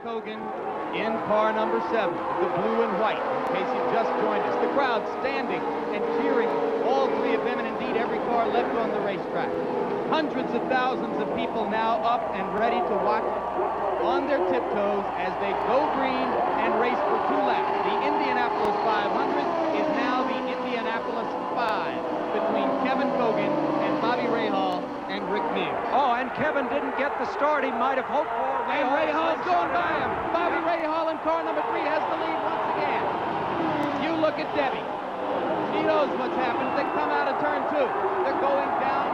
Kogen in car number 7, the blue and white, in case you just joined us. The crowd standing and cheering all three of them, and indeed every car left on the racetrack. Hundreds of thousands of people now up and ready to watch on their tiptoes as they go green and race for 2 laps. The Indianapolis 500 is now the Indianapolis 5 between Kevin Kogen and Bobby Rahal and Rick Mears. Oh, and Kevin didn't get the start he might have hoped for. And Rahal's going by him. Bobby Rahal in car number 3 has the lead once again. You look at Debbie. She knows what's happened. They come out of turn 2. They're going down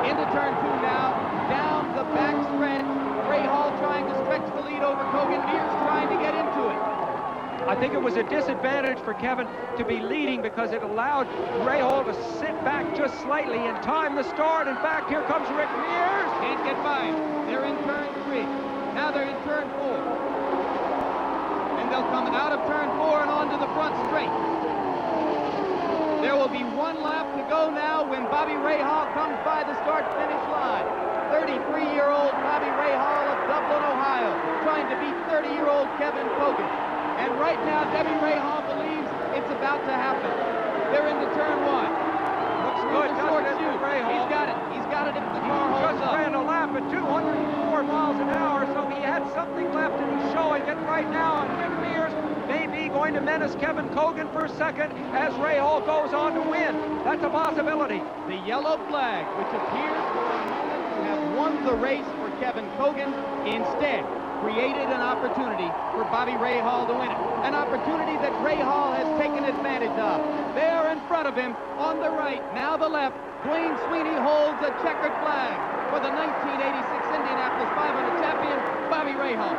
into turn 2 now, down the back stretch. Rahal trying to stretch the lead over Kogen. Mears trying to get into it. I think it was a disadvantage for Kevin to be leading because it allowed Rahal to sit back just slightly and time the start. In fact, here comes Rick Mears. Can't get by him. They're in turn 3. Now they're in turn 4. And they'll come out of turn 4 and onto the front straight. There will be 1 lap to go now when Bobby Rahal comes by the start-finish line. 33-year-old Bobby Rahal of Dublin, Ohio, trying to beat 30-year-old Kevin Kogen. And right now, Debbie Rahal believes it's about to happen. They're into turn 1. Looks good, doesn't it, Rahal? He's got it. He's got it if the car holds up. Just ran a lap at 204 miles an hour, so he had something left, and he's showing it right now. And Rick Mears may be going to menace Kevin Kogen for second as Rahal goes on to win. That's a possibility. The yellow flag, which appears for a moment to have won the race for Kevin Kogen, instead created an opportunity for Bobby Rahal to win it. An opportunity that Rahal has taken advantage of. There in front of him, on the right, now the left, Dwayne Sweeney holds a checkered flag for the 1986 Indianapolis 500 champion, Bobby Rahal.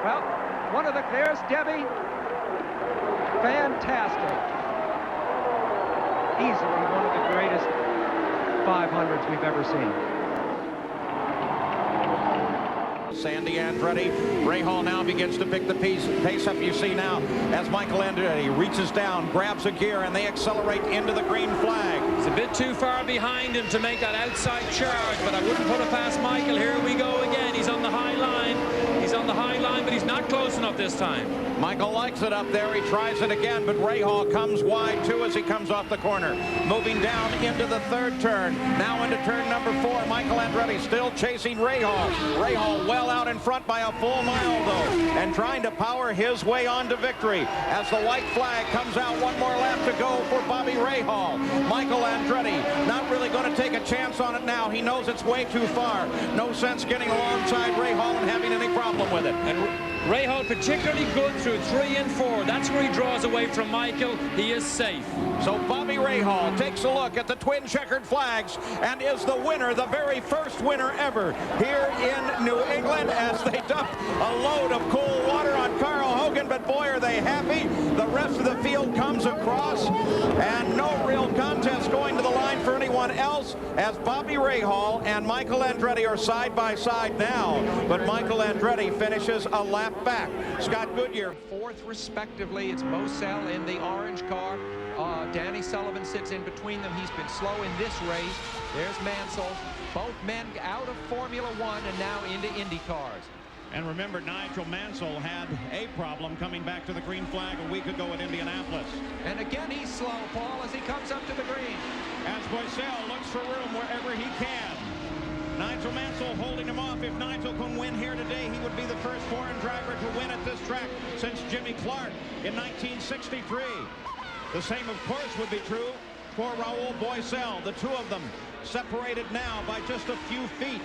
Well, one of the clears, Debbie. Fantastic. Easily one of the greatest 500s we've ever seen. Sandy Andretti. Rahal now begins to pick the pace up. You see now as Michael Andretti reaches down, grabs a gear, and they accelerate into the green flag. He's a bit too far behind him to make that outside charge, but I wouldn't put it past Michael. Here we go again. He's on the high line. He's on the high line, but he's not close enough this time. Michael likes it up there. He tries it again, but Rahal comes wide too as he comes off the corner. Moving down into the 3rd turn. Now into turn number 4. Michael Andretti still chasing Rahal. Rahal well out in front by a full mile though, and trying to power his way on to victory as the white flag comes out. 1 more lap to go for Bobby Rahal. Michael Andretti not really going to take a chance on it now. He knows it's way too far. No sense getting alongside Rahal and having any problem with it. And Rahal particularly good through 3 and 4. That's where he draws away from Michael. He is safe. So Bobby Rahal takes a look at the twin checkered flags and is the winner, the very first winner ever here in New England as they dump a load of cool water on Carl Hogan. But boy, are they happy. The rest of the field comes across and no real contest going to the line for anyone else as Bobby Rahal and Michael Andretti are side by side now. But Michael Andretti finishes a lap back. Scott Goodyear 4th respectively. It's Moselle in the orange car. Danny Sullivan sits in between them. He's been slow in this race. There's Mansell. Both men out of Formula One and now into IndyCars. And remember, Nigel Mansell had a problem coming back to the green flag a week ago at Indianapolis. And again, he's slow, Paul, as he comes up to the green. As Boissel looks for room wherever he can. Nigel Mansell holding him off. If Nigel can win here today, he would be the first foreign driver to win at this track since Jimmy Clark in 1963. The same, of course, would be true for Raoul Boissel. The 2 of them separated now by just a few feet.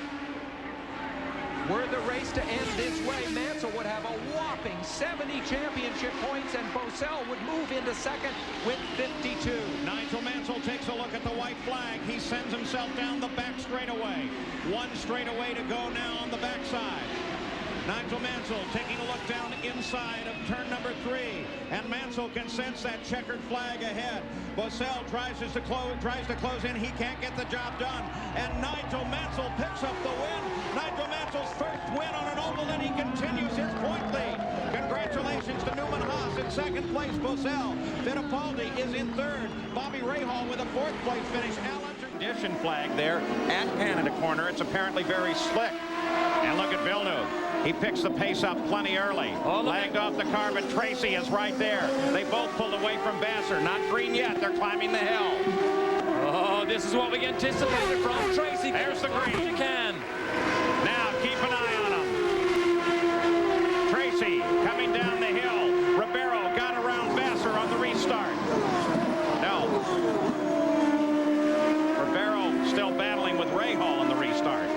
Were the race to end this way, Mansell would have a whopping 70 championship points, and Boissel would move into second with 52. Nigel Mansell takes a look at the white flag. He sends himself down the back straightaway. 1 straightaway to go now on the backside. Nigel Mansell taking a look down inside of turn number 3, and Mansell can sense that checkered flag ahead. Boissel tries to close in. He can't get the job done, and Nigel Mansell picks up the win. Nigel Mansell's first win on an oval, and he continues his point lead. Congratulations to Newman Haas in second place. Boissel. Fittipaldi is in third. Bobby Rahal with a 4th place finish. Condition flag there at Canada Corner. It's apparently very slick. And look at Villeneuve. He picks the pace up plenty early. Lagged off the car, but Tracy is right there. They both pulled away from Vassar. Not green yet. They're climbing the hill. Oh, this is what we anticipated from Tracy. There's the green. You can. Now keep an eye on him. Tracy coming down the hill. Ribeiro got around Vassar on the restart. No. Ribeiro still battling with Rahal on the restart.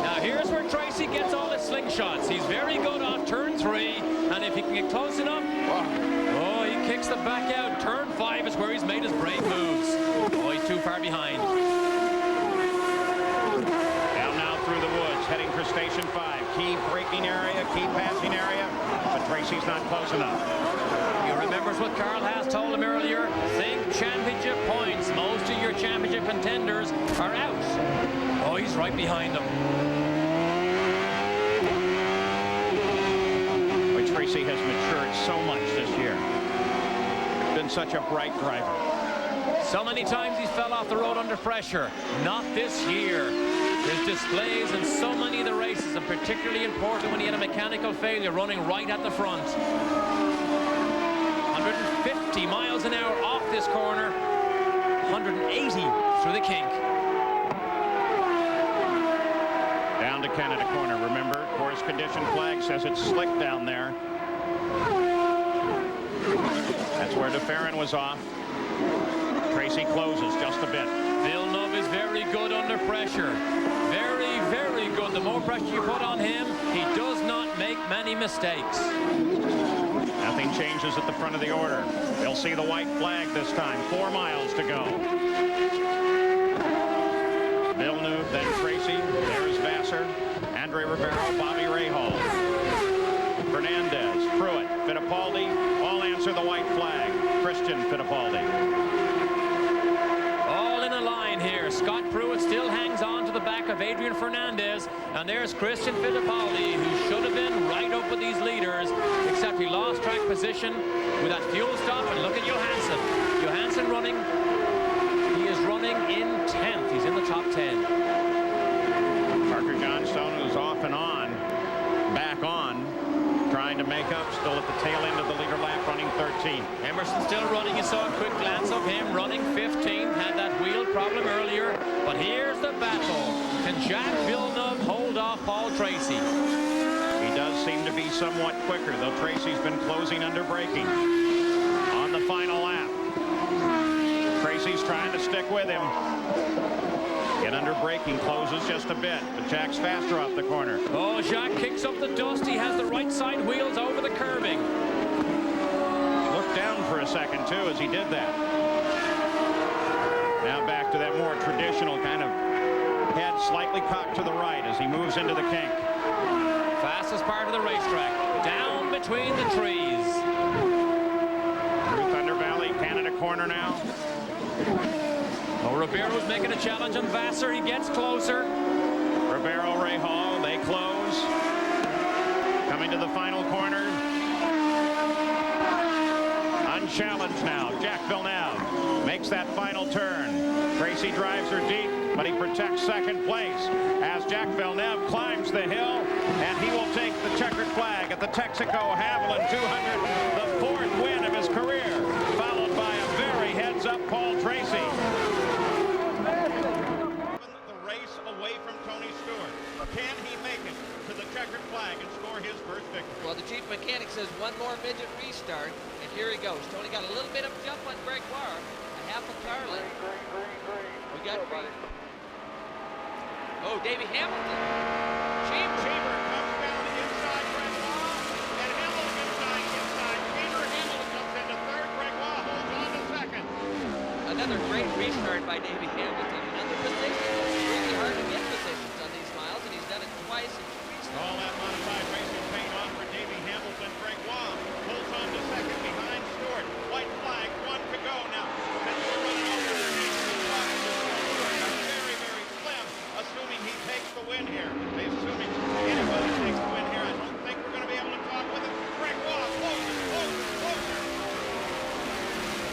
Now here's where Tracy gets all his slingshots. He's very good off turn 3, and if he can get close enough, oh, he kicks the back out. Turn 5 is where he's made his brave moves. Oh, he's too far behind. Down now through the woods, heading for Station 5. Key braking area, key passing area, but Tracy's not close enough. He remembers what Carl Haas told him earlier. Think championship points. Most of your championship contenders are out. Oh, he's right behind him. Boy, Tracy has matured so much this year. Been such a bright driver. So many times he's fell off the road under pressure. Not this year. His displays in so many of the races, and particularly important when he had a mechanical failure running right at the front. 150 miles an hour off this corner. 180 through the kink. Down to Canada corner, remember? Course condition flag says it's slick down there. That's where DeFerrin was off. Tracy closes just a bit. Villeneuve is very good under pressure. Very, very good. The more pressure you put on him, he does not make many mistakes. Nothing changes at the front of the order. They'll see the white flag this time. 4 miles to go. Villeneuve, then Tracy. There's Vassar. Andre Ribeiro, Bobby Rahal. Fernandez, Pruitt, Fittipaldi. All answer the white flag. Christian Fittipaldi. All in a line here. Scott Pruitt still hangs on to the back of Adrian Fernandez. And there's Christian Fittipaldi, who should have been right up with these leaders, except he lost track position with that fuel stop. And look at Johansson. Johansson running. He is running in 10th. He's in the top 10. Parker Johnstone is off and on. Back on. Trying to make up, still at the tail end of the leader lap, running 13. Emerson still running. You saw a quick glance of him running 15. Had that wheel problem earlier. But here's the battle. Can Jack Villeneuve hold off Paul Tracy? He does seem to be somewhat quicker, though Tracy's been closing under braking. On the final lap. Tracy's trying to stick with him. Get under braking, closes just a bit, but Jack's faster off the corner. Oh, Jacques kicks up the dust. He has the right side wheels over the curbing. Looked down for a second, too, as he did that. Now back to that more traditional kind of head slightly cocked to the right as he moves into the kink. Fastest part of the racetrack. Down between the trees. Through Thunder Valley, Canada corner now. Oh, Ribeiro's making a challenge on Vassar. He gets closer. Ribeiro, Rahal, they close. Coming to the final corner. Unchallenged now. Jack Villeneuve makes that final turn. Tracy drives her deep, but he protects second place as Jack Villeneuve climbs the hill, and he will take the checkered flag at the Texaco Haviland 200, the 4th win of his career, followed by a very heads-up Paul Tracy. The race away from Tony Stewart. Can he make it to the checkered flag and score his first victory? Well, the chief mechanic says one more midget restart, and here he goes. Tony got a little bit of jump on Gregoire, a half a car length. We got green. Oh, Davey Hamilton. Cheever comes down inside Gregoire, and Hamilton inside. Cheever, Hamilton comes into third. Gregoire holds on to second. Another great restart by Davey Hamilton. Another position. It's really hard to get positions on these miles, and he's done it twice in 3 starts. All that modified racing paint on for Davey Hamilton. Gregoire holds on to second behind Stewart. White flag, 1 to go now. Spencer running over the very, very slim, assuming he takes the win here. Assuming anybody takes the win here, I don't think we're going to be able to talk with him. Gregoire, closer.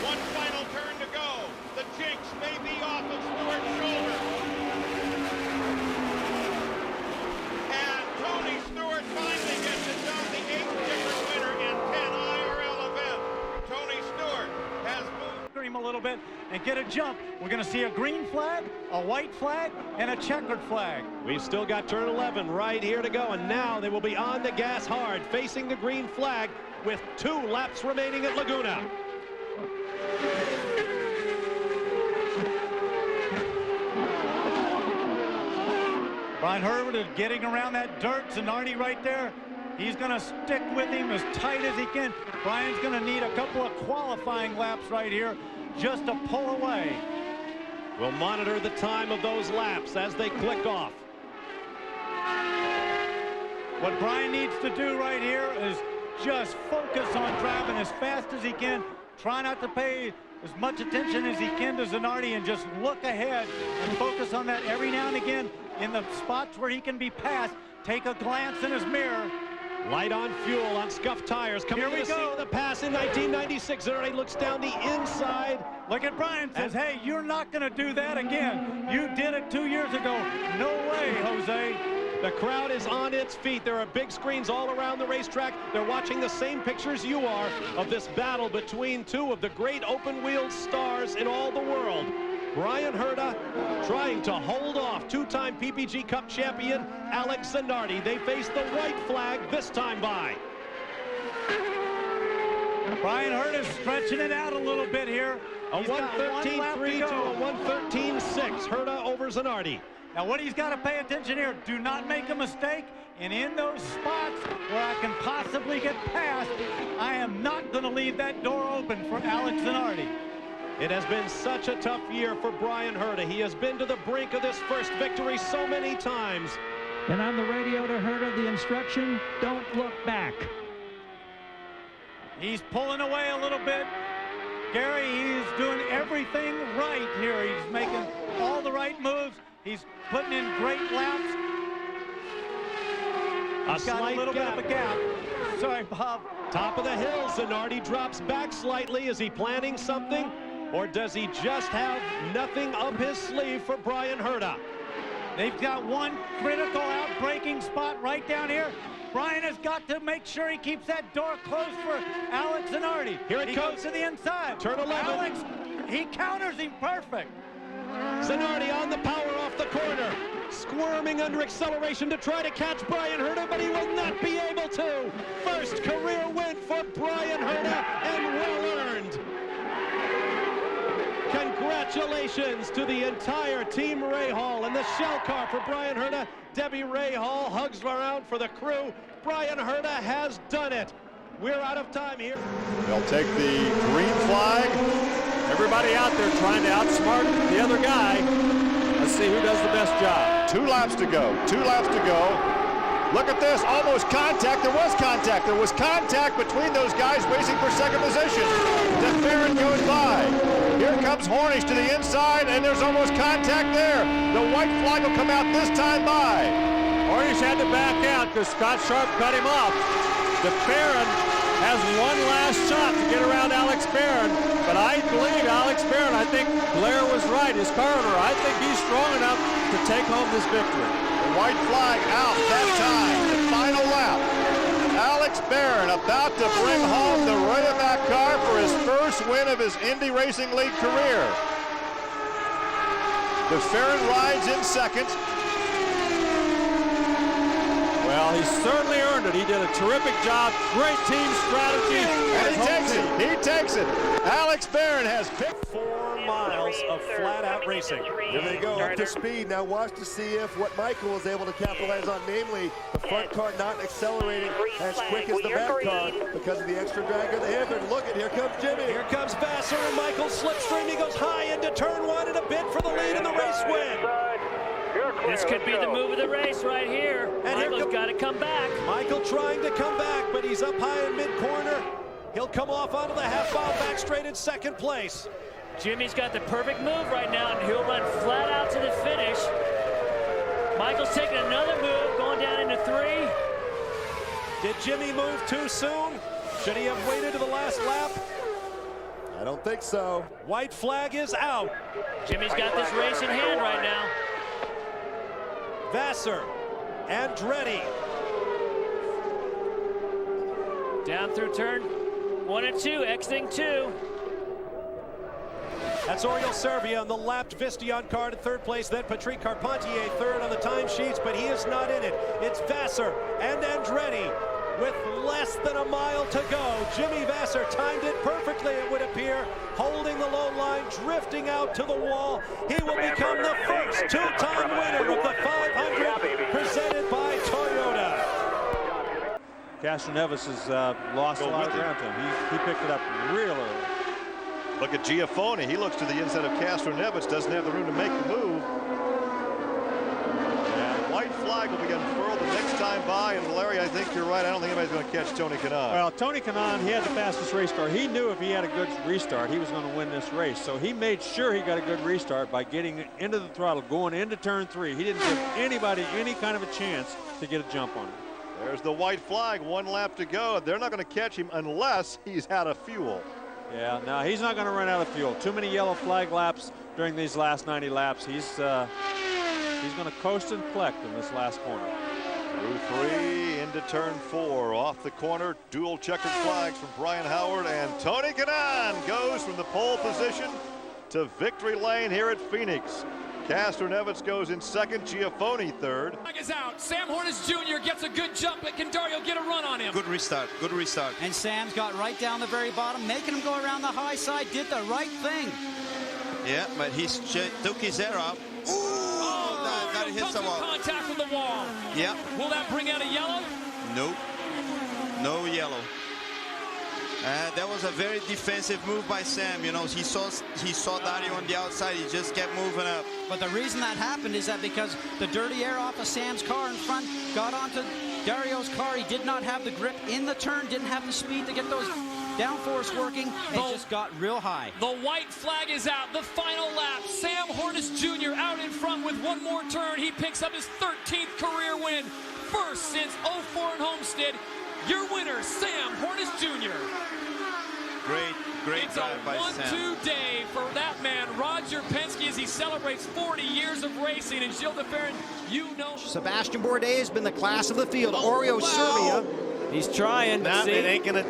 One final turn to go. The jinx may be off of Stewart's shoulder. little bit and get a jump. We're going to see a green flag, a white flag, and a checkered flag. We've still got turn 11 right here to go, and now they will be on the gas hard, facing the green flag with 2 laps remaining at Laguna. Brian Herbert is getting around that dirt. Zanardi right there. He's going to stick with him as tight as he can. Brian's going to need a couple of qualifying laps right here just to pull away. We'll monitor the time of those laps as they click off. What Brian needs to do right here is just focus on driving as fast as he can. Try not to pay as much attention as he can to Zanardi and just look ahead and focus on that every now and again in the spots where he can be passed. Take a glance in his mirror. Light on fuel on scuffed tires. Coming to the scene of the pass in 1996. Zanardi looks down the inside. Look at Brian, says, hey, you're not going to do that again. You did it 2 years ago. No way, Jose. The crowd is on its feet. There are big screens all around the racetrack. They're watching the same pictures you are of this battle between 2 of the great open-wheel stars in all the world. Brian Herta trying to hold off 2-time PPG Cup champion Alex Zanardi. They face the white flag this time by. Brian Herta stretching it out a little bit here. A 1:13.3 to a 1:13.6. Herta over Zanardi. Now what he's got to pay attention here, do not make a mistake, and in those spots where I can possibly get past, I am not going to leave that door open for Alex Zanardi. It has been such a tough year for Brian Herta. He has been to the brink of this first victory so many times. And on the radio to Herta, the instruction, don't look back. He's pulling away a little bit. Gary, he's doing everything right here. He's making all the right moves. He's putting in great laps. He's got a little bit of a gap. Sorry, Bob. Top of the hill, Zanardi drops back slightly. Is he planning something? Or does he just have nothing up his sleeve for Brian Herta? They've got one critical out-braking spot right down here. Brian has got to make sure he keeps that door closed for Alex Zanardi. Here it goes to the inside. Turn 11. Alex, he counters him perfect. Zanardi on the power off the corner. Squirming under acceleration to try to catch Brian Herta, but he will not be able to. First career win for Brian Herta, and well earned. Congratulations to the entire Team Rahal and the shell car for Brian Herta. Debbie Rahal hugs around for the crew. Brian Herta has done it. We're out of time here. They'll take the green flag. Everybody out there trying to outsmart the other guy. Let's see who does the best job. 2 laps to go. 2 laps to go. Look at this, almost contact. There was contact. There was contact between those guys racing for second position. DeFerrin goes by. Here comes Hornish to the inside, and there's almost contact there. The white flag will come out this time by. Hornish had to back out because Scott Sharp cut him off. DeFerrin has one last shot to get around Alex Barron, but I believe Alex Barron, I think Blair was right, his coroner, I think he's strong enough to take home this victory. The white flag out that time, the final lap. Alex Barron about to bring home the Rayovac car for his first win of his Indy Racing League career. DeFerrin rides in second. Well, he certainly earned it. He did a terrific job. Great team strategy. And he takes it. He takes it. Alex Barron has picked 4 miles of flat-out racing. Here they go, up to speed. Now watch to see if what Michael was able to capitalize on, namely the front car not accelerating as quick as the back car because of the extra drag of the hammer. Look at, here comes Jimmy. Here comes Vassar and Michael slipstream. He goes high into turn 1 and a bid for the lead in the race win. This could be the move of the race right here. And Michael's got to come back. Michael trying to come back, but he's up high in mid-corner. He'll come off onto the half-mile back straight in second place. Jimmy's got the perfect move right now, and he'll run flat out to the finish. Michael's taking another move, going down into 3. Did Jimmy move too soon? Should he have waited to the last lap? I don't think so. White flag is out. Jimmy's got this race in hand right now. Vassar, Andretti. Down through turn 1 and 2, exiting 2. That's Oriol Servia on the lapped Vistillon car in third place, then Patrick Carpentier third on the timesheets, but he is not in it. It's Vassar and Andretti with less than a mile to go. Jimmy Vassar timed it perfectly, it would appear, holding the low line, drifting out to the wall. He will become the first two-time winner of the 500 presented by Toyota. Castroneves has lost a lot of ground to him. He picked it up real early. Look at Giafone. He looks to the inside of Castroneves, doesn't have the room to make the move. And white flag will be unfurled the next time by. And Larry, I think you're right. I don't think anybody's going to catch Tony Kanaan. Well, Tony Kanaan, he had the fastest race car. He knew if he had a good restart, he was going to win this race. So he made sure he got a good restart by getting into the throttle, going into turn 3. He didn't give anybody any kind of a chance to get a jump on him. There's the white flag, 1 lap to go. They're not going to catch him unless he's out of fuel. Yeah, no, he's not going to run out of fuel. Too many yellow flag laps during these last 90 laps. He's going to coast and collect in this last corner. Through 3 into turn 4. Off the corner, dual checkered flags from Brian Howard, and Tony Kanaan goes from the pole position to victory lane here at Phoenix. Castroneves goes in second, Giafone third. Flag is out. Sam Hornish Jr. gets a good jump, but can Dario get a run on him? Good restart, good restart. And Sam's got right down the very bottom, making him go around the high side, did the right thing. Yeah, but he took his air up. Ooh, that hits the wall. Contact with the wall. Yeah. Will that bring out a yellow? Nope. No yellow. That was a very defensive move by Sam. You know, he saw Dario on the outside. He just kept moving up. But the reason that happened is that because the dirty air off of Sam's car in front got onto Dario's car. He did not have the grip in the turn, didn't have the speed to get those downforce working, and just got real high. The white flag is out. The final lap. Sam Hornish Jr. out in front with one more turn. He picks up his 13th career win. First since 04 in Homestead. Your winner, Sam Hornish Jr. Great drive by Sam. It's a 1-2 day for that man, Roger Penske, as he celebrates 40 years of racing. And Gilles de Ferran, you know. Sebastian Bourdais has been the class of the field. Oriol Servia. He's trying. No, it ain't gonna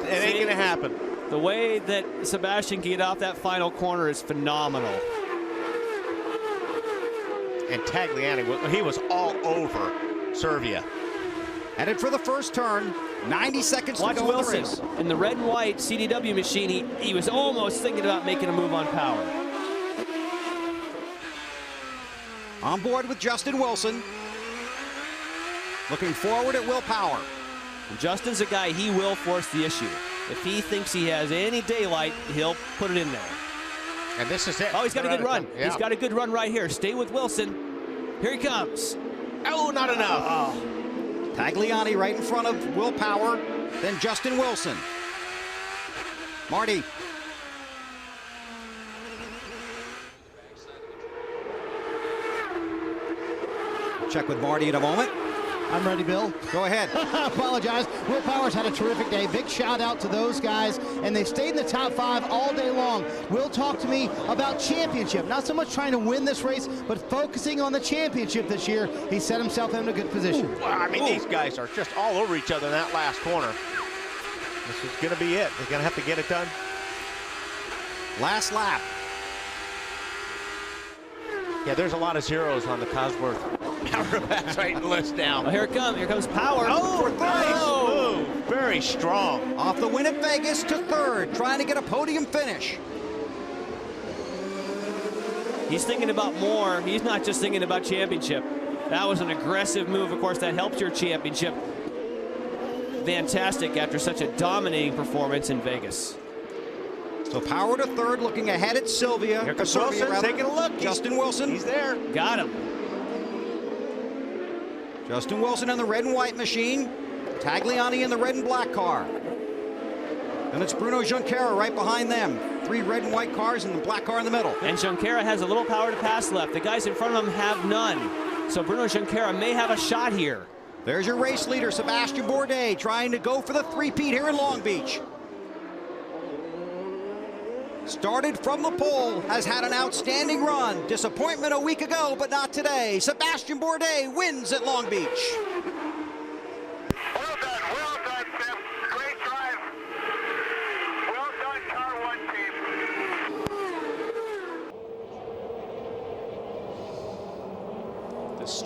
happen. The way that Sebastian can get off that final corner is phenomenal. And Tagliani, he was all over Servia. Headed for the first turn. 90 seconds to go in the race. In the red and white CDW machine, he was almost thinking about making a move on power. On board with Justin Wilson. Looking forward at Will Power. And Justin's a guy, he will force the issue. If he thinks he has any daylight, he'll put it in there. And this is it. Oh, he's got a good run. Yeah. He's got a good run right here. Stay with Wilson. Here he comes. Oh, not enough. Oh. Tagliani right in front of Will Power, then Justin Wilson. Marty. Check with Marty in a moment. I'm ready, Bill. Go ahead. Apologize. Will Power's had a terrific day. Big shout out to those guys, and they've stayed in the top 5 all day long. Will talked to me about championship. Not so much trying to win this race, but focusing on the championship this year. He set himself in a good position. Well, I mean, these guys are just all over each other in that last corner. This is going to be it. They're going to have to get it done. Last lap. Yeah, there's a lot of zeros on the Cosworth Power right list down. Well, here it comes. Here comes Power. Oh, nice move. Very strong. Off the win at Vegas to third, trying to get a podium finish. He's thinking about more. He's not just thinking about championship. That was an aggressive move. Of course, that helps your championship. Fantastic after such a dominating performance in Vegas. So Power to third, looking ahead at Sylvia. Here comes Wilson, taking a look. Justin Wilson. He's there. Got him. Justin Wilson in the red and white machine. Tagliani in the red and black car. And it's Bruno Junqueira right behind them. 3 red and white cars and the black car in the middle. And Junqueira has a little power to pass left. The guys in front of him have none. So Bruno Junqueira may have a shot here. There's your race leader, Sebastian Bourdais, trying to go for the three-peat here in Long Beach. Started from the pole, has had an outstanding run. Disappointment a week ago, but not today. Sebastian Bourdais wins at Long Beach. Well done, Sam. Great drive. Well done, Car 1 team.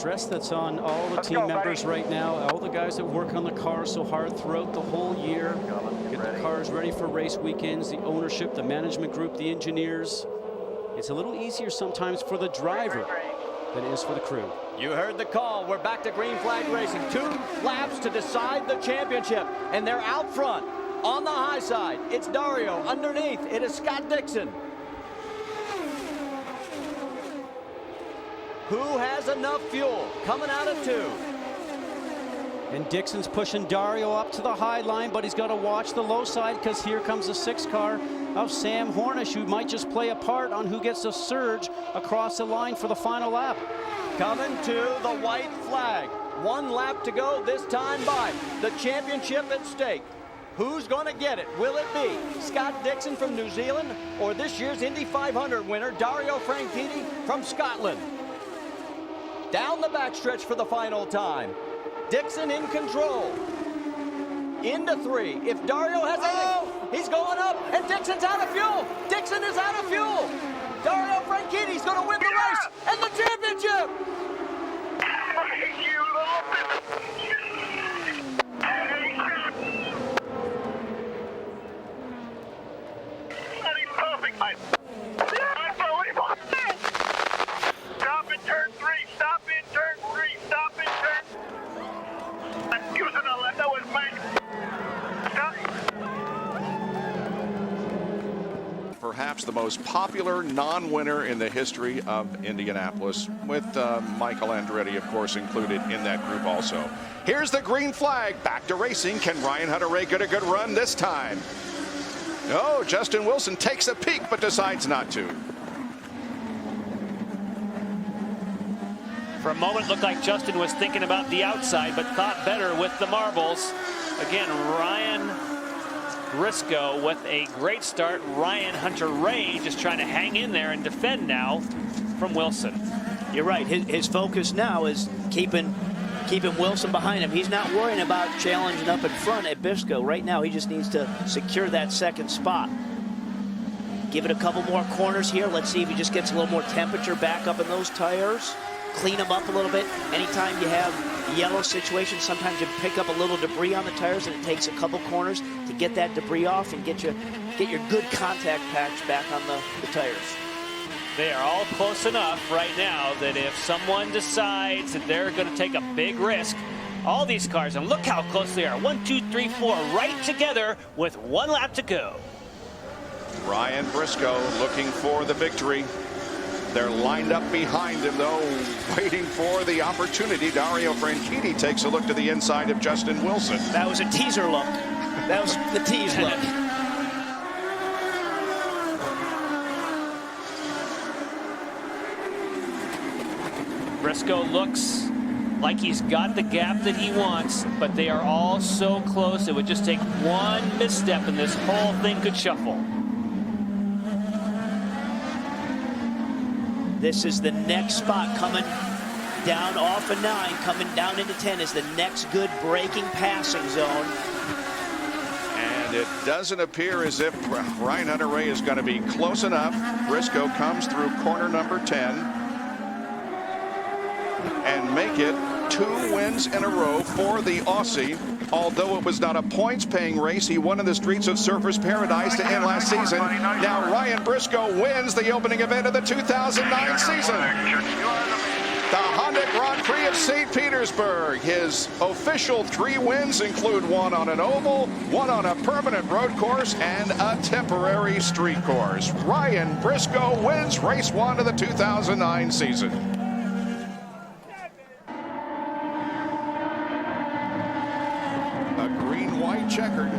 stress that's on all the team members right now, all the guys that work on the cars so hard throughout the whole year, get the cars ready for race weekends, the ownership, the management group, the engineers. It's a little easier sometimes for the driver than it is for the crew. You heard the call. We're back to green flag racing. 2 laps to decide the championship, and they're out front on the high side. It's Dario. Underneath, it is Scott Dixon. Who has enough fuel coming out of 2? And Dixon's pushing Dario up to the high line, but he's got to watch the low side because here comes the 6 car of Sam Hornish, who might just play a part on who gets a surge across the line for the final lap. Coming to the white flag. 1 lap to go this time by. The championship at stake. Who's going to get it? Will it be Scott Dixon from New Zealand or this year's Indy 500 winner, Dario Franchitti from Scotland? Down the backstretch for the final time. Dixon in control. Into 3. If Dario has anything, he's going up, and Dixon's out of fuel. Dixon is out of fuel. Dario Franchitti's going to win the race and the championship. Perfect, mate. Unbelievable. Stop in turn 3. Stop in turn 3. Stop in turn. He was in the left. That was mine. Perhaps the most popular non-winner in the history of Indianapolis, with Michael Andretti, of course, included in that group also. Here's the green flag. Back to racing. Can Ryan Hunter-Reay get a good run this time? No, Justin Wilson takes a peek but decides not to. For a moment, it looked like Justin was thinking about the outside, but thought better with the marbles. Again, Ryan Briscoe with a great start. Ryan Hunter-Reay just trying to hang in there and defend now from Wilson. You're right. His focus now is keeping Wilson behind him. He's not worrying about challenging up in front at Briscoe. Right now, he just needs to secure that 2nd spot. Give it a couple more corners here. Let's see if he just gets a little more temperature back up in those tires. Clean them up a little bit. Anytime you have yellow situations, sometimes you pick up a little debris on the tires, and it takes a couple corners to get that debris off and get your good contact patch back on the tires. They are all close enough right now that if someone decides that they're going to take a big risk, all these cars, and look how close they are. 1, 2, 3, 4, right together with 1 lap to go. Ryan Briscoe looking for the victory. They're lined up behind him, though, waiting for the opportunity. Dario Franchitti takes a look to the inside of Justin Wilson. That was a teaser look. That was the tease look. Briscoe looks like he's got the gap that he wants, but they are all so close. It would just take one misstep and this whole thing could shuffle. This is the next spot coming down off of 9, coming down into 10 is the next good braking passing zone. And it doesn't appear as if Ryan Hunter-Reay is going to be close enough. Briscoe comes through corner number 10 and make it 2 wins in a row for the Aussie. Although it was not a points-paying race, he won in the streets of Surfers Paradise to end last season. Now Ryan Briscoe wins the opening event of the 2009 season. The Honda Grand Prix of St. Petersburg. His official 3 wins include 1 on an oval, 1 on a permanent road course, and a temporary street course. Ryan Briscoe wins race 1 of the 2009 season. Green-White-Checkered.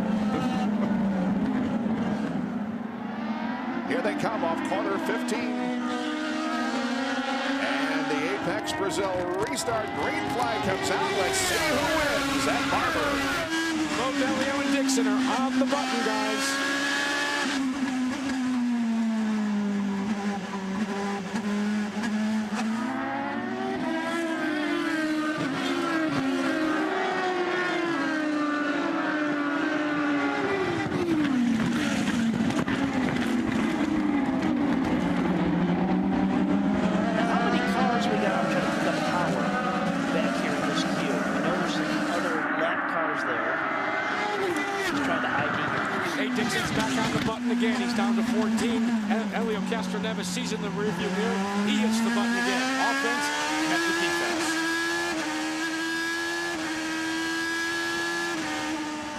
Here they come off corner 15. And the Apex Brazil restart. Green flag comes out. Let's see who wins at Barber. Both Dario and Dixon are on the button, guys. Dixon's back on the button again. He's down to 14. And Elio Castroneves sees in the rearview mirror. He hits the button again. Offense, met the defense.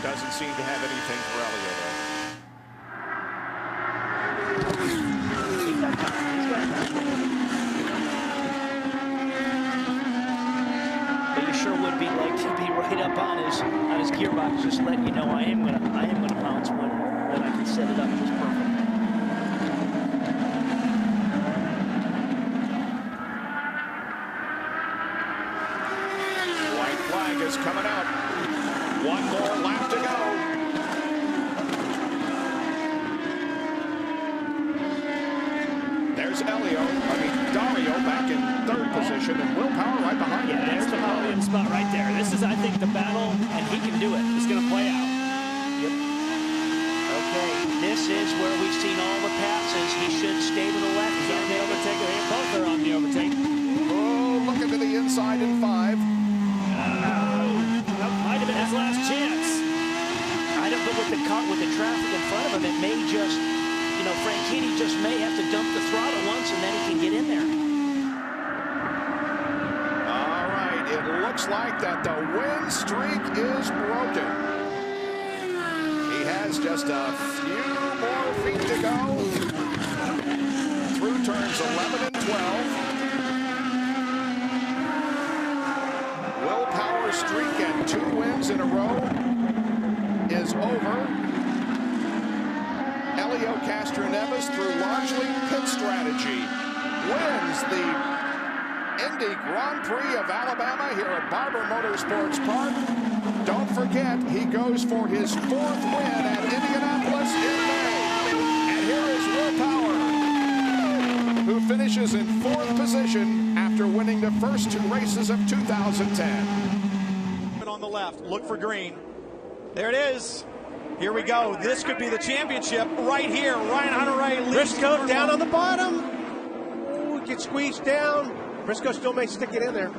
Doesn't seem to have anything for Elio, though. But you sure would be like to be right up on his gearbox, just letting you know I am gonna bounce when I can set it up just perfect. White flag is coming out. One more lap to go. There's Dario back in third position, and Will Power right behind him. Yeah, there's the podium spot right there. This is, I think, the battle, and he can do it. It's going to play out. Yep. Okay, this is where we've seen all the passes. He should stay to the left. He's on the overtake. Both are on the overtake. Oh, looking to the inside in 5. That might have been his last chance. I don't know with the traffic in front of him, it may just, Franchitti just may have to dump the throttle once and then he can get in there. All right, it looks like that the win streak is broken. He has just a few more feet to go through turns 11 and 12. Will Power's streak at 2 wins in a row is over. Elio Castroneves, through largely pit strategy, wins the Indy Grand Prix of Alabama here at Barber Motorsports Park. Don't forget, he goes for his 4th win at Indianapolis in May. And here is Will Power, who finishes in 4th position after winning the first 2 races of 2010. On the left, look for green. There it is. Here we go. This could be the championship right here. Ryan Hunter-Reay leads. Briscoe down on the bottom. Ooh, gets squeezed down. Briscoe still may stick it in there.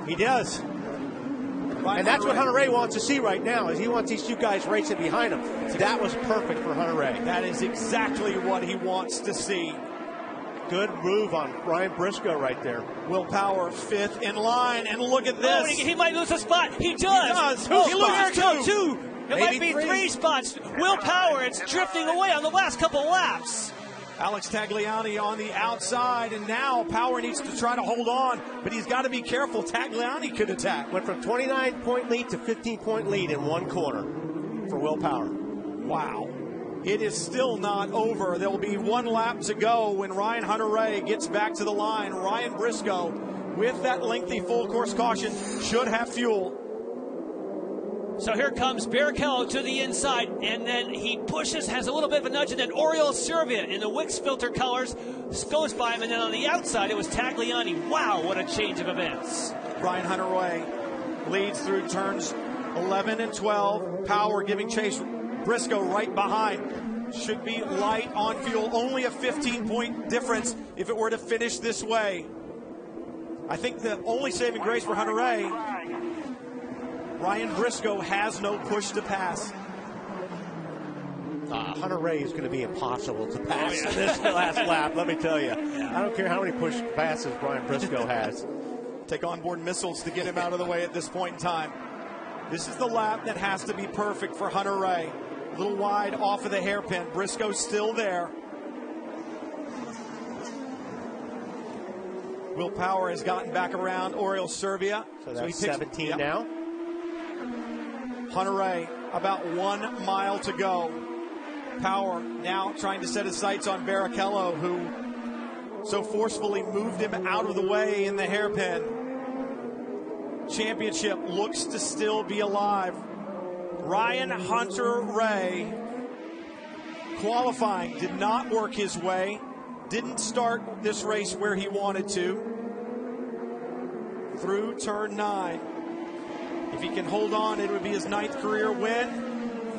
He does. And that's what Hunter-Reay wants to see right now, is he wants these 2 guys racing behind him. That was perfect for Hunter-Reay. That is exactly what he wants to see. Good move on Ryan Briscoe right there. Will Power 5th in line, and look at this. Oh, he might lose a spot. He does. He does. Look at Ericsson, 2. It Maybe might be 3 spots. Will Power, it's drifting away on the last couple laps. Alex Tagliani on the outside, and now Power needs to try to hold on, but he's got to be careful. Tagliani could attack. Went from 29-point lead to 15-point lead in 1 corner for Will Power. Wow. It is still not over. There will be 1 lap to go when Ryan Hunter-Reay gets back to the line. Ryan Briscoe, with that lengthy full course caution, should have fuel. So here comes Barrichello to the inside, and then he pushes, has a little bit of a nudge, and then Oriol Servia in the Wix filter colors goes by him, and then on the outside it was Tagliani. Wow, what a change of events. Ryan Hunter-Reay leads through turns 11 and 12. Power giving chase. Briscoe right behind. Should be light on fuel. Only a 15-point difference if it were to finish this way. I think the only saving grace for Hunter-Reay, Ryan Briscoe has no push to pass. Hunter-Reay is going to be impossible to pass this last lap, let me tell you. I don't care how many push passes Ryan Briscoe has. Take onboard missiles to get him out of the way at this point in time. This is the lap that has to be perfect for Hunter-Reay. A little wide off of the hairpin. Briscoe's still there. Will Power has gotten back around Oriol Servia. So that's 17 now. Hunter-Reay, about 1 mile to go. Power now trying to set his sights on Barrichello, who so forcefully moved him out of the way in the hairpin. Championship looks to still be alive. Ryan Hunter-Reay, qualifying, did not work his way. Didn't start this race where he wanted to. Through turn 9. If he can hold on, it would be his 9th career win.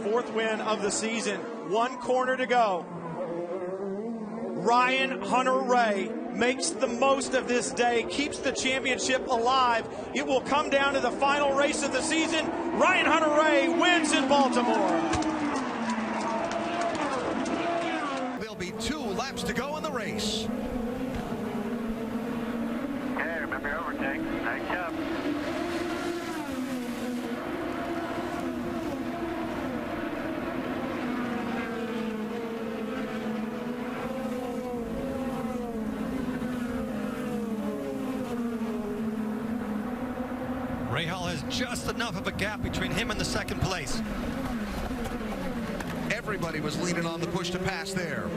4th win of the season. 1 corner to go. Ryan Hunter-Reay makes the most of this day, keeps the championship alive. It will come down to the final race of the season. Ryan Hunter-Reay wins in Baltimore. just enough of a gap between him and the second place. Everybody was leaning on the push to pass there.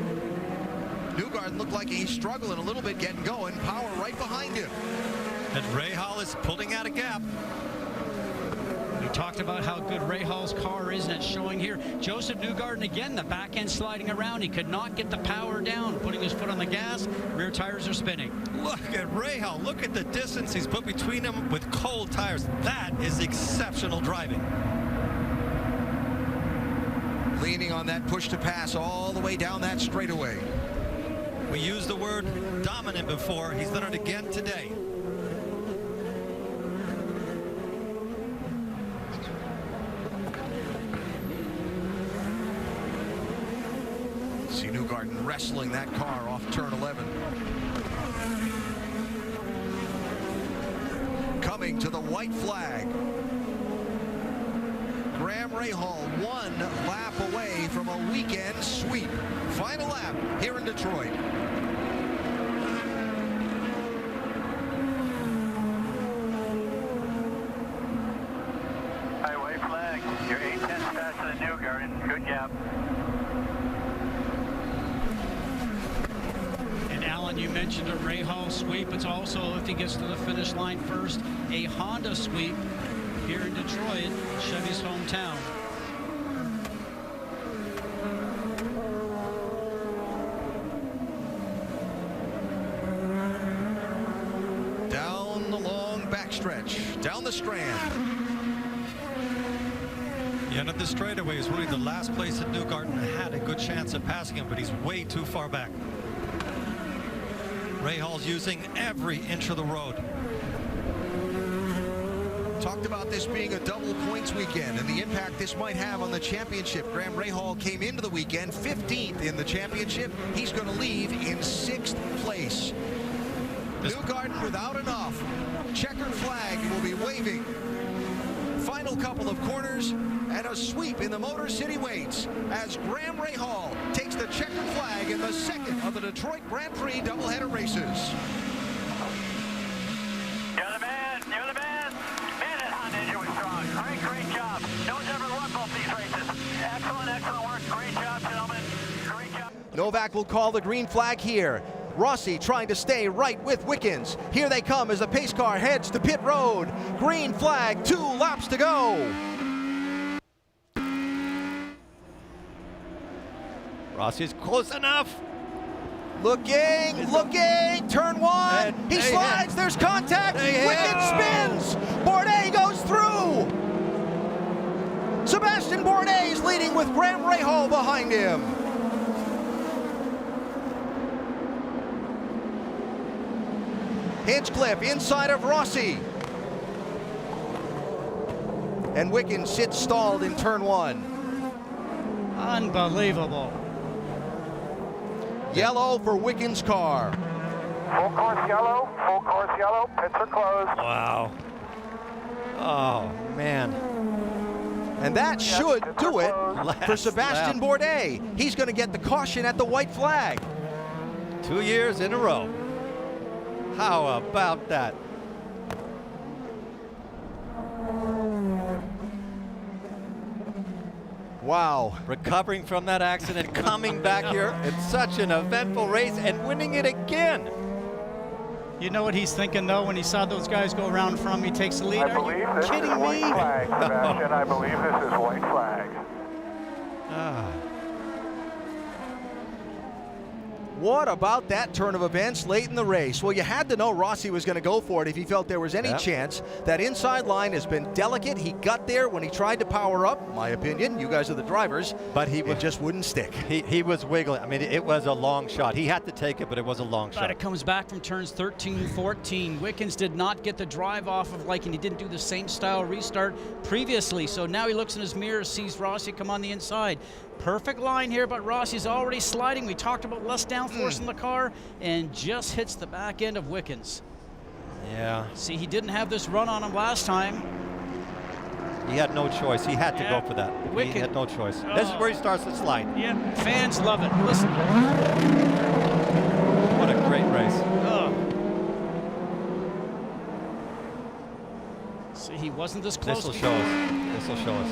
Newgarden looked like he's struggling a little bit getting going. Power right behind him. And Rahal is pulling out a gap. We talked about how good Rahal's car is, and it's showing here. Joseph Newgarden again, the back end sliding around. He could not get the power down, putting his foot on the gas. Rear tires are spinning. Look at Rahal. Look at the distance he's put between them with cold tires. That is exceptional driving. Leaning on that push to pass all the way down that straightaway. We used the word dominant before. He's done it again today. See Newgarden wrestling that car off turn 11. Coming to the white flag. Graham Rahal 1 lap away from a weekend sweep. Final lap here in Detroit. Hi, white flag. You're 8 tenths faster than Newgarden. Good gap. And Alan, you mentioned a Rahal sweep. It's also, if he gets to the finish line first, a Honda sweep here in Detroit, Chevy's hometown. Down the long backstretch, down the Strand. The end of the straightaway is really the last place that Newgarden had a good chance of passing him, but he's way too far back. Rahal's using every inch of the road. Talked about this being a double points weekend and the impact this might have on the championship. Graham Rahal came into the weekend 15th in the championship. He's going to leave in 6th place. Newgarden without enough. Checkered flag will be waving. Final couple of corners and a sweep in the Motor City waits as Graham Rahal takes the checkered flag in the second of the Detroit Grand Prix doubleheader races. You're the man. You're the man. Man, that Honda engine was strong. Great job. No one's ever won both these races. Excellent work. Great job, gentlemen. Great job. Novak will call the green flag here. Rossi trying to stay right with Wickens. Here they come as the pace car heads to pit road. Green flag, 2 laps to go. Rossi's close enough. Looking, turn 1. He slides, there's contact. Wickens spins. Bourdais goes through. Sebastian Bourdais is leading with Graham Rahal behind him. Hinchcliffe inside of Rossi. And Wickens sits stalled in turn 1. Unbelievable. Yellow for Wickens' car. Full course yellow, pits are closed. Wow. Oh, man. And that should do it for Sebastian lap. Bourdais. He's going to get the caution at the white flag. 2 years in a row. How about that? Wow. Recovering from that accident, coming back here. It's such an eventful race and winning it again. You know what he's thinking, though, when he saw those guys go around from him? He takes the lead. I believe Are this you is kidding white me? flag, Sebastian. I believe this is white flag. What about that turn of events late in the race? Well, you had to know Rossi was going to go for it if he felt there was any chance. That inside line has been delicate. He got there when he tried to power up, my opinion. You guys are the drivers. But it just wouldn't stick. He was wiggling. I mean, it was a long shot. He had to take it, but it was a long shot. But it comes back from turns 13, 14. Wickens did not get the drive off of and he didn't do the same style restart previously. So now he looks in his mirror, sees Rossi come on the inside. Perfect line here, but Rossi's already sliding. We talked about less downforce in the car and just hits the back end of Wickens. Yeah. See, he didn't have this run on him last time. He had no choice. He had to go for that. He had no choice. This is where he starts to slide. Yeah, fans love it. Listen. What a great race. See, he wasn't this close. This will show us. This will show us.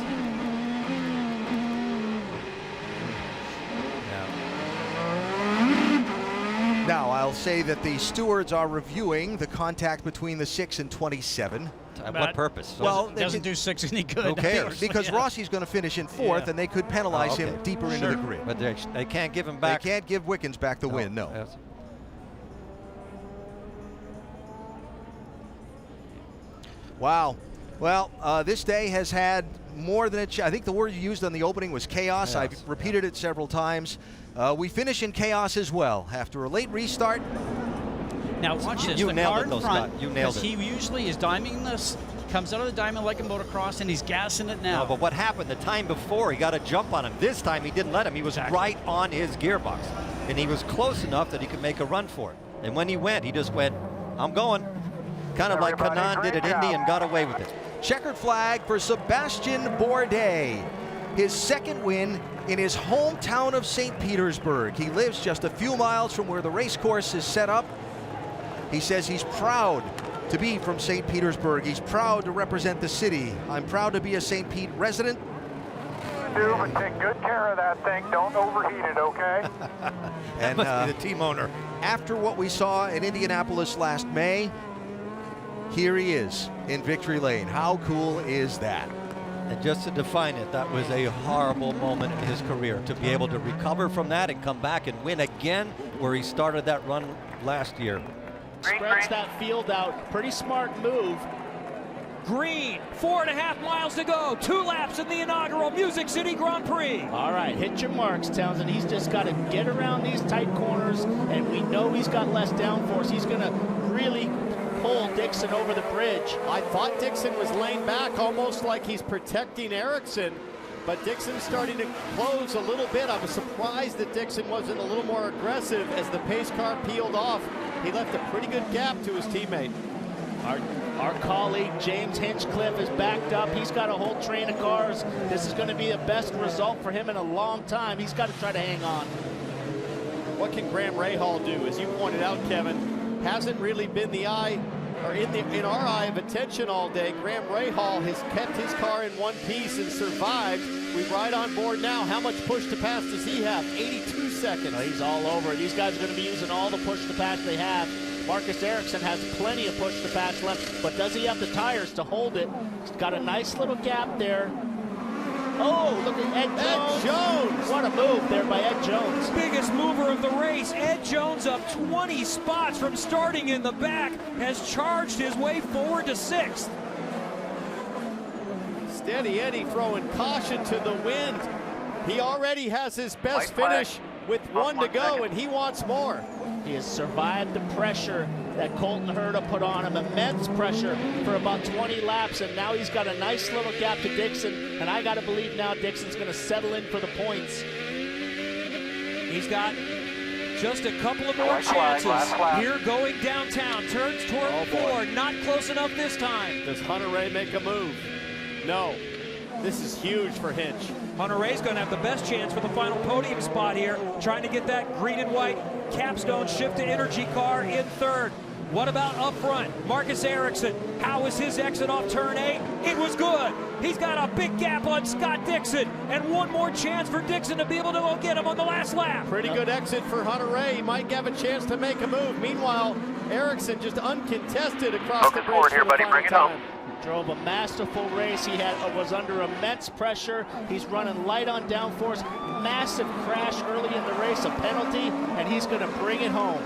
Now, I'll say that the stewards are reviewing the contact between the 6 and 27. What purpose? Well, it doesn't do 6 any good. Who cares? Because Rossi's going to finish in 4th, and they could penalize him deeper into the grid. But they can't give him back. They can't give Wickens back the win, no. Yes. Wow. Well, this day has had more than I think the word you used on the opening was chaos. I've repeated it several times. We finish in chaos as well after a late restart. Now watch this. You the nailed car it, though, in front, Scott. You nailed it. He usually is diming this, comes out of the diamond like a motocross, and he's gassing it now. No, but what happened the time before, he got a jump on him. This time he didn't let him. He was right on his gearbox. And he was close enough that he could make a run for it. And when he went, he just went, I'm going. Kind of like Kanan did at Indy and got away with it. Checkered flag for Sebastian Bourdais. His second win in his hometown of St. Petersburg. He lives just a few miles from where the race course is set up. He says he's proud to be from St. Petersburg. He's proud to represent the city. I'm proud to be a St. Pete resident. Do, but take good care of that thing. Don't overheat it, okay? And must be the team owner. After what we saw in Indianapolis last May, here he is in victory lane. How cool is that? And just to define it, that was a horrible moment in his career. To be able to recover from that and come back and win again where he started that run last year. Spreads that field out. Pretty smart move. Green, 4.5 miles to go. 2 laps in the inaugural Music City Grand Prix. All right, hit your marks, Townsend. He's just got to get around these tight corners, and we know he's got less downforce. He's going to really pull Dixon over the bridge. I thought Dixon was laying back, almost like he's protecting Ericsson, but Dixon's starting to close a little bit. I was surprised that Dixon wasn't a little more aggressive as the pace car peeled off. He left a pretty good gap to his teammate. Our colleague James Hinchcliffe is backed up. He's got a whole train of cars. This is going to be the best result for him in a long time. He's got to try to hang on. What can Graham Rahal do? As you pointed out, Kevin, hasn't really been the eye, or in our eye of attention all day. Graham Rahal has kept his car in one piece and survived. We ride on board now. How much push to pass does he have? 82 seconds. Well, he's all over. These guys are going to be using all the push to pass they have. Marcus Ericsson has plenty of push to pass left, but does he have the tires to hold it? He's got a nice little gap there. Oh, look at Ed Jones. What a move there by Ed Jones. Biggest mover of the race. Ed Jones up 20 spots from starting in the back, has charged his way forward to 6th. Steady Eddie throwing caution to the wind. He already has his best finish with 1 to go, and he wants more. He has survived the pressure that Colton Herta put on him, immense pressure for about 20 laps, and now he's got a nice little gap to Dixon, and I got to believe now Dixon's going to settle in for the points. He's got just a couple of more chances here going downtown. Turns toward 4, not close enough this time. Does Hunter-Reay make a move? No. This is huge for Hinch. Hunter-Reay's going to have the best chance for the final podium spot here, trying to get that green and white capstone shift to energy car in 3rd. What about up front? Marcus Ericsson, how was his exit off turn 8? It was good. He's got a big gap on Scott Dixon, and one more chance for Dixon to be able to go get him on the last lap. Pretty good exit for Hunter-Reay. He might have a chance to make a move. Meanwhile, Ericsson just uncontested across the bridge here, buddy. Bring it home. Drove a masterful race. He was under immense pressure. He's running light on downforce. Massive crash early in the race, a penalty, and he's going to bring it home.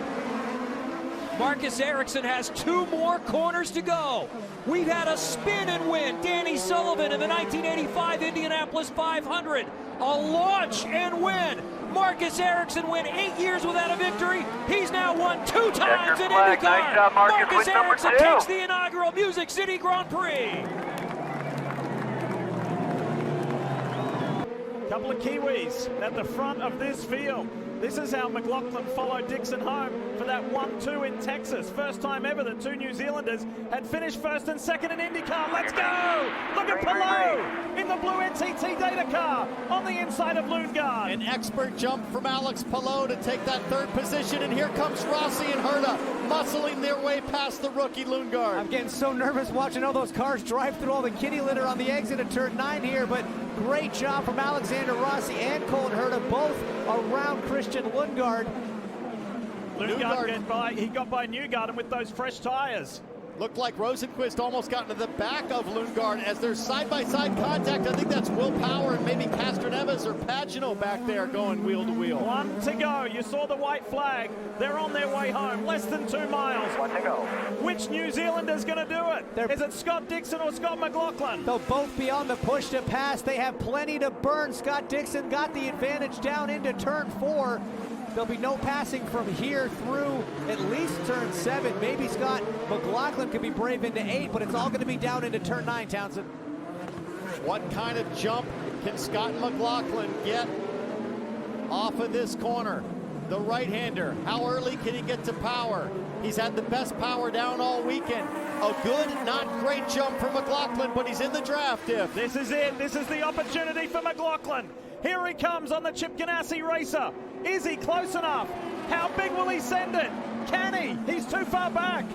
Marcus Ericsson has 2 more corners to go. We've had a spin and win. Danny Sullivan in the 1985 Indianapolis 500. A launch and win. Marcus Ericsson went 8 years without a victory. He's now won 2 times in IndyCar. Nice job, Marcus Ericsson #2. takes the inaugural Music City Grand Prix. Couple of Kiwis at the front of this field. This is how McLaughlin followed Dixon home for that 1-2 in Texas. First time ever that two New Zealanders had finished first and second in IndyCar. Let's go! Look at Palou in the blue NTT Data car on the inside of Lundgaard. An expert jump from Alex Palou to take that third position, and here comes Rossi and Herta muscling their way past the rookie Lundgaard. I'm getting so nervous watching all those cars drive through all the kitty litter on the exit of turn 9 here, but great job from Alexander Rossi and Colton Herta, both around Christian Lundgaard. He got by Newgarden with those fresh tires. Looked like Rosenqvist almost got into the back of Lundgaard as there's side-by-side contact. I think that's Will Power and maybe Castroneves or Pagano back there going wheel to wheel. 1 to go. You saw the white flag. They're on their way home. Less than 2 miles. 1 to go. Which New Zealander's going to do it? Is it Scott Dixon or Scott McLaughlin? They'll both be on the push to pass. They have plenty to burn. Scott Dixon got the advantage down into turn 4. There'll be no passing from here through at least turn 7. Maybe Scott McLaughlin could be brave into 8, but it's all going to be down into turn 9, Townsend. What kind of jump can Scott McLaughlin get off of this corner? The right-hander, how early can he get to power? He's had the best power down all weekend. A good, not great jump for McLaughlin, but he's in the draft, If. This is it. This is the opportunity for McLaughlin. Here he comes on the Chip Ganassi racer. Is he close enough? How big will he send it? Can he? He's too far back.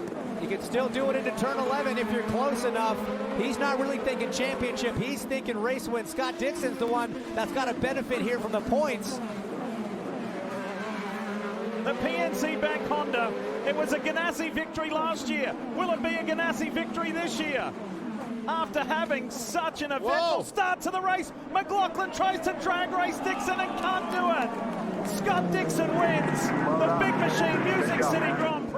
You can still do it into turn 11 if you're close enough. He's not really thinking championship. He's thinking race win. Scott Dixon's the one that's got a benefit here from the points. The PNC Bank Honda. It was a Ganassi victory last year. Will it be a Ganassi victory this year? After having such an eventful start to the race, McLaughlin tries to drag race Dixon and can't do it. Scott Dixon wins the Big Machine Music City Grand